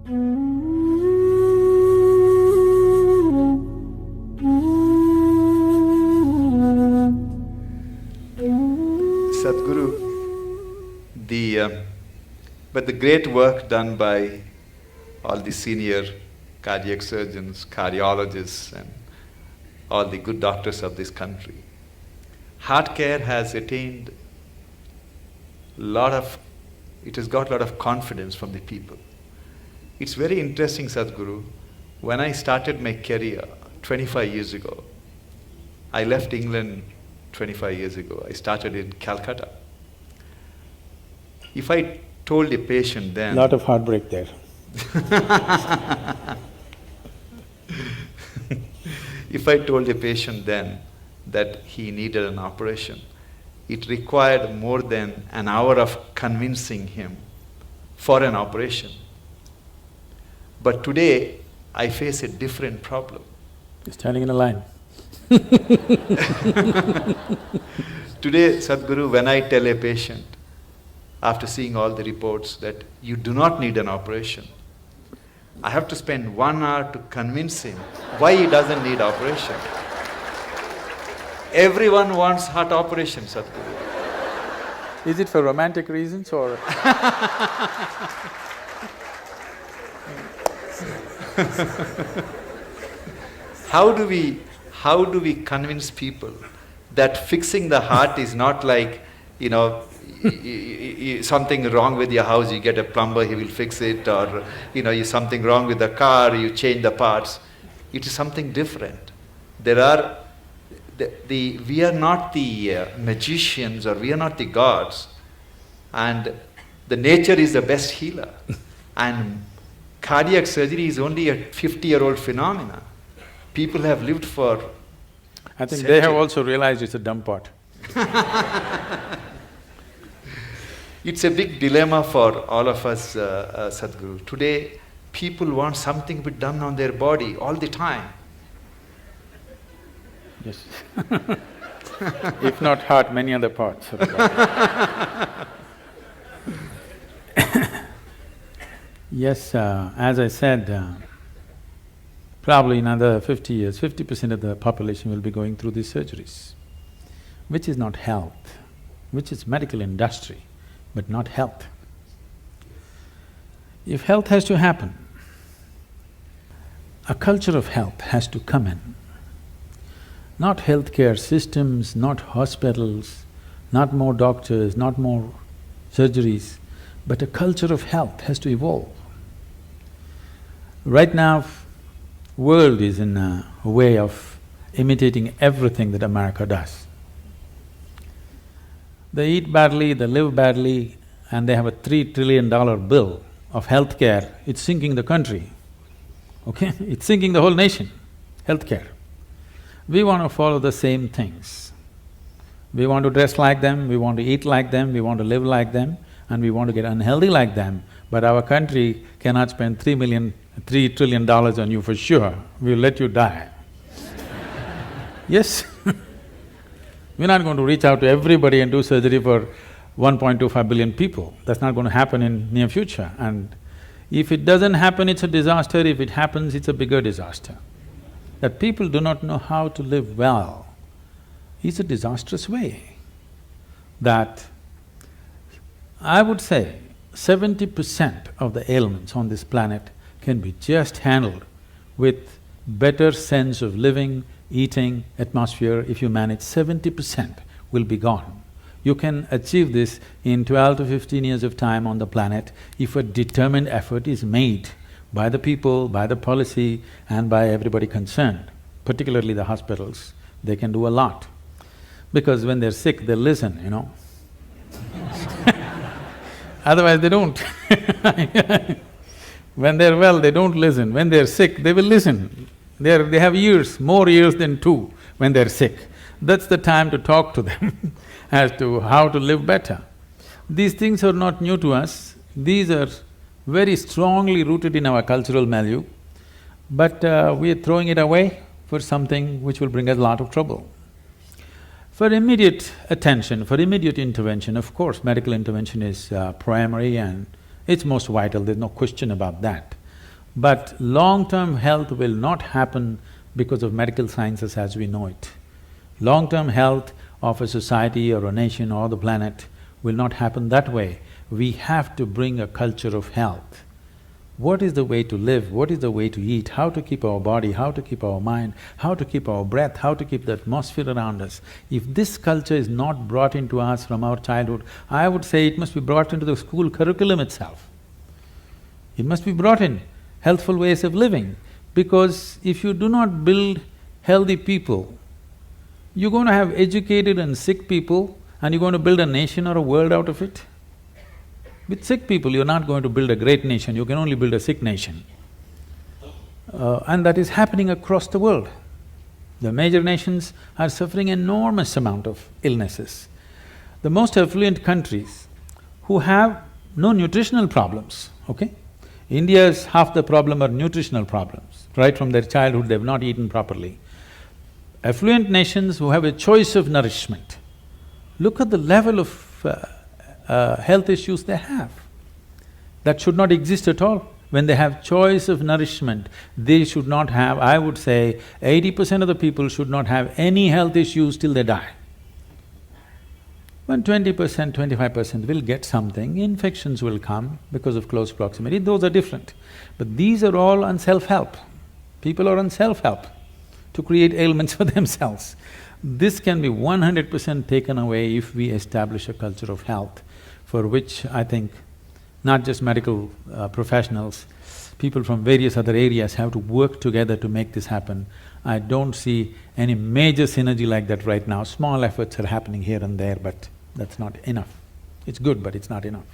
Sadhguru, but the great work done by all the senior cardiac surgeons, cardiologists, and all the good doctors of this country. Heart care has attained it has got a lot of confidence from the people. It's very interesting, Sadhguru. When I started my career 25 years ago, I left England 25 years ago. I started in Calcutta. If I told a patient then… Lot of heartbreak there. If I told a patient then that he needed an operation, it required more than an hour of convincing him for an operation. But today, I face a different problem. You're standing in a line. Today, Sadhguru, when I tell a patient, after seeing all the reports, that you do not need an operation, I have to spend 1 hour to convince him why he doesn't need operation. Everyone wants heart operation, Sadhguru. Is it for romantic reasons or… How do we convince people that fixing the heart is not like, something wrong with your house, you get a plumber, he will fix it, or something wrong with the car, you change the parts. It is something different. We are not the magicians, or we are not the gods, and the nature is the best healer. And cardiac surgery is only a 50-year-old phenomena. People have lived for… I think they have also realized it's a dumb pot. It's a big dilemma for all of us, Sadhguru. Today, people want something to be done on their body all the time. Yes. If not heart, many other parts of the body. Yes, as I said, probably in another 50 years, 50% of the population will be going through these surgeries, which is not health, which is medical industry, but not health. If health has to happen, a culture of health has to come in. Not healthcare systems, not hospitals, not more doctors, not more surgeries, but a culture of health has to evolve. Right now, world is in a way of imitating everything that America does. They eat badly, they live badly, and they have a $3 trillion bill of healthcare. It's sinking the country, okay? It's sinking the whole nation, healthcare. We want to follow the same things. We want to dress like them, we want to eat like them, we want to live like them, and we want to get unhealthy like them, but our country cannot spend $3 trillion on you for sure, we'll let you die. Yes. We're not going to reach out to everybody and do surgery for 1.25 billion people. That's not going to happen in near future. And if it doesn't happen, it's a disaster. If it happens, it's a bigger disaster. That people do not know how to live well is a disastrous way. That I would say 70% of the ailments on this planet can be just handled with better sense of living, eating, atmosphere. If you manage, 70% will be gone. You can achieve this in 12 to 15 years of time on the planet if a determined effort is made by the people, by the policy, and by everybody concerned, particularly the hospitals. They can do a lot. Because when they're sick, they listen, Otherwise, they don't. When they're well, they don't listen. When they're sick, they will listen. They have years, more years than 2 when they're sick. That's the time to talk to them as to how to live better. These things are not new to us, these are very strongly rooted in our cultural milieu, but we are throwing it away for something which will bring us a lot of trouble. For immediate attention, for immediate intervention, of course, medical intervention is primary and it's most vital, there's no question about that. But long-term health will not happen because of medical sciences as we know it. Long-term health of a society or a nation or the planet will not happen that way. We have to bring a culture of health. What is the way to live, what is the way to eat, how to keep our body, how to keep our mind, how to keep our breath, how to keep the atmosphere around us. If this culture is not brought into us from our childhood, I would say it must be brought into the school curriculum itself. It must be brought in, healthful ways of living, because if you do not build healthy people, you're going to have educated and sick people and you're going to build a nation or a world out of it. With sick people, you're not going to build a great nation, you can only build a sick nation. And that is happening across the world. The major nations are suffering enormous amount of illnesses. The most affluent countries who have no nutritional problems, okay? India's half the problem are nutritional problems. Right from their childhood, they've not eaten properly. Affluent nations who have a choice of nourishment, look at the level of health issues they have. That should not exist at all. When they have choice of nourishment, they should not have, I would say, 80% of the people should not have any health issues till they die. When 20%, 25% will get something, infections will come because of close proximity, those are different. But these are all on self-help. People are on self-help to create ailments for themselves. This can be 100% taken away if we establish a culture of health, for which I think not just medical professionals, people from various other areas have to work together to make this happen. I don't see any major synergy like that right now. Small efforts are happening here and there, but that's not enough. It's good, but it's not enough.